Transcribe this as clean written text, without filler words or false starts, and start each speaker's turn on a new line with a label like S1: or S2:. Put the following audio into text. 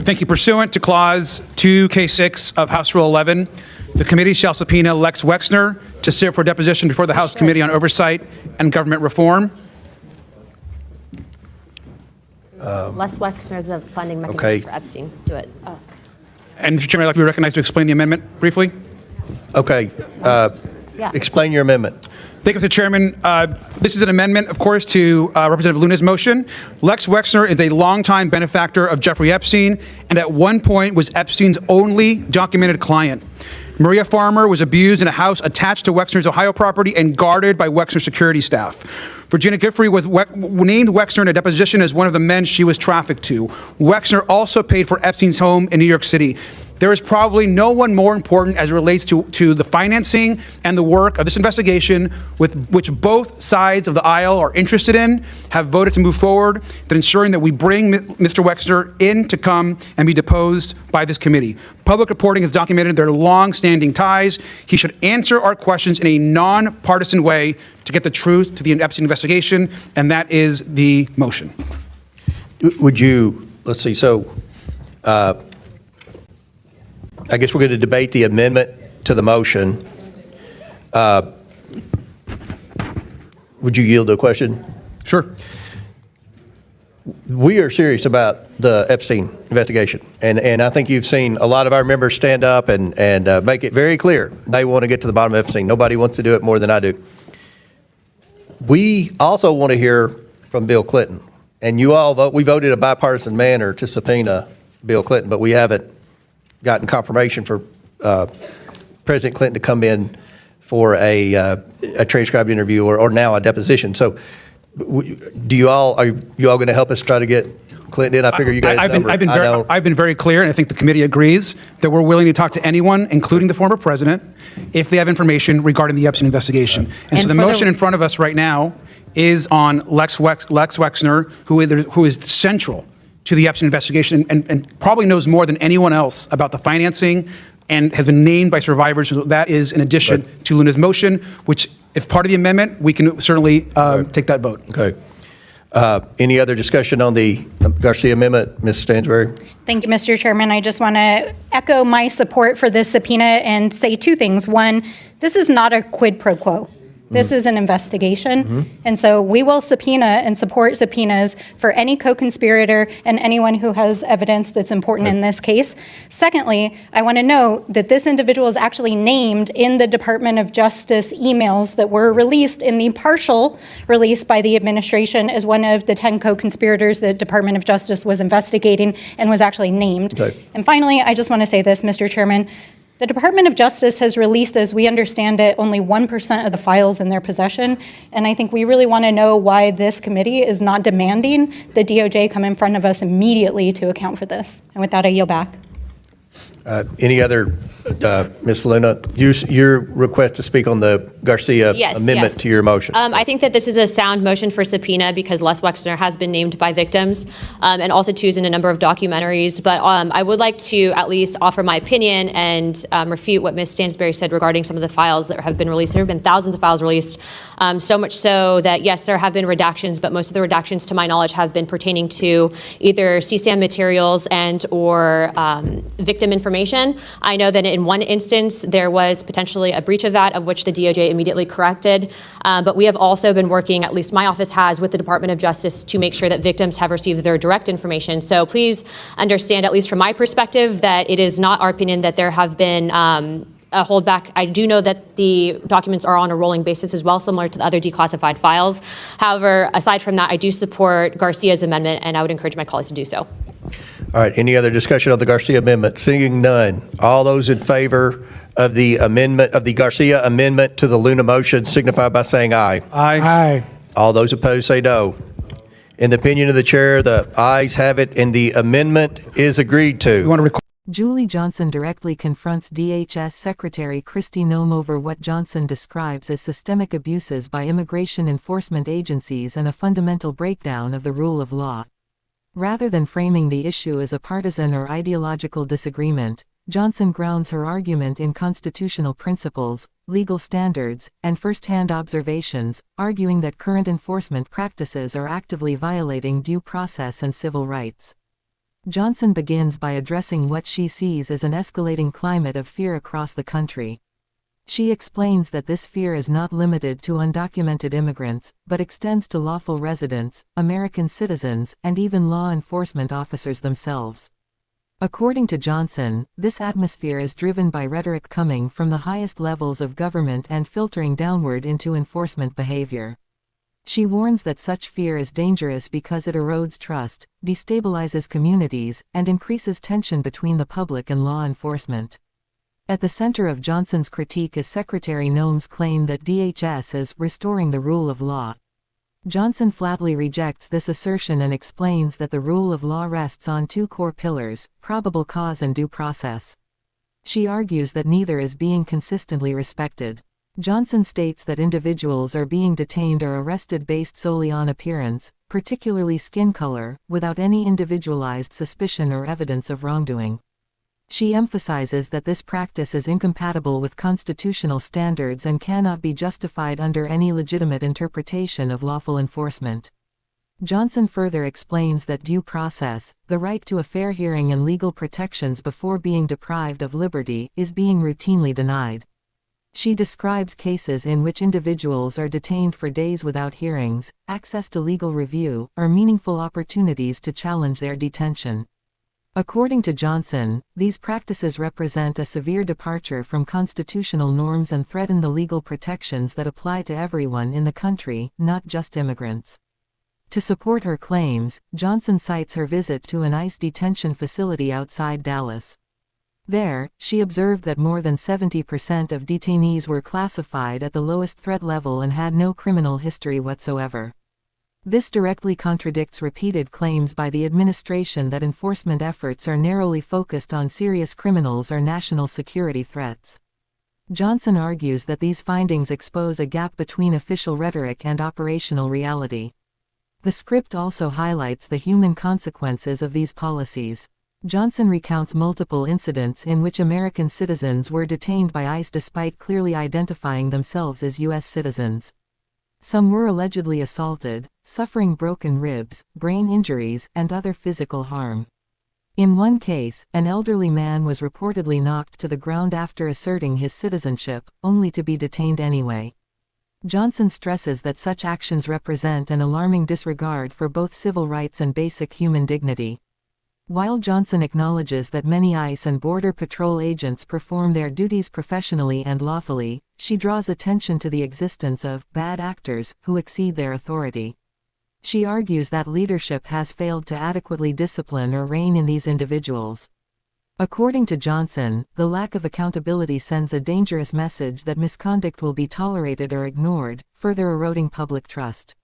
S1: Thank you. Pursuant to Clause 2K6 of House Rule 11, the committee shall subpoena Les Wexner to sit for deposition before the House Committee on Oversight and Government Reform.
S2: Les Wexner is the funding mechanism for Epstein. Do it. Oh.
S1: And Mr. Chairman, I'd like to be recognized to explain the amendment briefly.
S3: Okay. Explain your amendment.
S1: Thank you, Mr. Chairman. This is an amendment, of course, to Representative Luna's motion. Les Wexner is a longtime benefactor of Jeffrey Epstein, and at one point was Epstein's only documented client. Maria Farmer was abused in a house attached to Wexner's Ohio property and guarded by Wexner security staff. Virginia Giffrey was named Wexner in a deposition as one of the men she was trafficked to. Wexner also paid for Epstein's home in New York City. There is probably no one more important as it relates to the financing and the work of this investigation, with which both sides of the aisle are interested in, have voted to move forward, than ensuring that we bring Mr. Wexner in to come and be deposed by this committee. Public reporting has documented their long-standing ties. He should answer our questions in a non-partisan way to get the truth to the Epstein investigation, and that is the motion.
S3: Would you, let's see, so I guess we're going to debate the amendment to the motion. Would you yield to a question?
S1: Sure.
S3: We are serious about the Epstein investigation, and I think you've seen a lot of our members stand up and make it very clear they want to get to the bottom of Epstein. Nobody wants to do it more than I do. We also want to hear from Bill Clinton, and you all we voted in a bipartisan manner to subpoena Bill Clinton, but we haven't gotten confirmation for President Clinton to come in for a transcribed interview or now a deposition. So, are you all going to help us try to get Clinton in? I figure you guys.
S1: I've been very clear, and I think the committee agrees that we're willing to talk to anyone, including the former president, if they have information regarding the Epstein investigation. And so the motion in front of us right now is on Les Wexner, who is central to the Epstein investigation and probably knows more than anyone else about the financing and has been named by survivors. So that is in addition to Luna's motion, which, if part of the amendment, we can certainly take that vote.
S3: Okay. Any other discussion on the Garcia amendment, Ms. Stansbury?
S4: Thank you, Mr. Chairman. I just want to echo my support for this subpoena and say two things. One, this is not a quid pro quo. This is an investigation, and so we will subpoena and support subpoenas for any co-conspirator and anyone who has evidence that's important in this case. Secondly, I want to note that this individual is actually named in the Department of Justice emails that were released in the partial release by the administration as one of the 10 co-conspirators the Department of Justice was investigating and was actually named. And finally, I just want to say this, Mr. Chairman. The Department of Justice has released, as we understand it, only 1% of the files in their possession, and I think we really want to know why this committee is not demanding the DOJ come in front of us immediately to account for this. And with that, I yield back.
S3: Any other, Ms. Luna, your request to speak on the Garcia amendment to your motion?
S2: I think that this is a sound motion for subpoena because Les Wexner has been named by victims and also is in a number of documentaries. But I would like to at least offer my opinion and refute what Ms. Stansbury said regarding some of the files that have been released. There have been thousands of files released, so much so that, yes, there have been redactions, but most of the redactions, to my knowledge, have been pertaining to either CSAM materials and or victim information. I know that in one instance, there was potentially a breach of that, of which the DOJ immediately corrected. But we have also been working, at least my office has, with the Department of Justice to make sure that victims have received their direct information. So please understand, at least from my perspective, that it is not our opinion that there have been a holdback. I do know that the documents are on a rolling basis as well, similar to the other declassified files. However, aside from that, I do support Garcia's amendment, and I would encourage my colleagues to do so.
S3: All right. Any other discussion on the Garcia amendment? Seeing none, all those in favor of the amendment of the Garcia amendment to the Luna motion signify by saying aye.
S1: Aye.
S3: All those opposed say no. In the opinion of the chair, the ayes have it, and the amendment is agreed to.
S5: Julie Johnson directly confronts DHS Secretary Kristi Noem over what Johnson describes as systemic abuses by immigration enforcement agencies and a fundamental breakdown of the rule of law. Rather than framing the issue as a partisan or ideological disagreement, Johnson grounds her argument in constitutional principles, legal standards, and first-hand observations, arguing that current enforcement practices are actively violating due process and civil rights. Johnson begins by addressing what she sees as an escalating climate of fear across the country. She explains that this fear is not limited to undocumented immigrants, but extends to lawful residents, American citizens, and even law enforcement officers themselves. According to Johnson, this atmosphere is driven by rhetoric coming from the highest levels of government and filtering downward into enforcement behavior. She warns that such fear is dangerous because it erodes trust, destabilizes communities, and increases tension between the public and law enforcement. At the center of Johnson's critique is Secretary Noem's claim that DHS is restoring the rule of law. Johnson flatly rejects this assertion and explains that the rule of law rests on two core pillars: probable cause and due process. She argues that neither is being consistently respected. Johnson states that individuals are being detained or arrested based solely on appearance, particularly skin color, without any individualized suspicion or evidence of wrongdoing. She emphasizes that this practice is incompatible with constitutional standards and cannot be justified under any legitimate interpretation of lawful enforcement. Johnson further explains that due process, the right to a fair hearing and legal protections before being deprived of liberty, is being routinely denied. She describes cases in which individuals are detained for days without hearings, access to legal review, or meaningful opportunities to challenge their detention. According to Johnson, these practices represent a severe departure from constitutional norms and threaten the legal protections that apply to everyone in the country, not just immigrants. To support her claims, Johnson cites her visit to an ICE detention facility outside Dallas. There, she observed that more than 70% of detainees were classified at the lowest threat level and had no criminal history whatsoever. This directly contradicts repeated claims by the administration that enforcement efforts are narrowly focused on serious criminals or national security threats. Johnson argues that these findings expose a gap between official rhetoric and operational reality. The script also highlights the human consequences of these policies. Johnson recounts multiple incidents in which American citizens were detained by ICE despite clearly identifying themselves as U.S. citizens. Some were allegedly assaulted, suffering broken ribs, brain injuries, and other physical harm. In one case, an elderly man was reportedly knocked to the ground after asserting his citizenship, only to be detained anyway. Johnson stresses that such actions represent an alarming disregard for both civil rights and basic human dignity. While Johnson acknowledges that many ICE and Border Patrol agents perform their duties professionally and lawfully, she draws attention to the existence of bad actors who exceed their authority. She argues that leadership has failed to adequately discipline or rein in these individuals. According to Johnson, the lack of accountability sends a dangerous message that misconduct will be tolerated or ignored, further eroding public trust.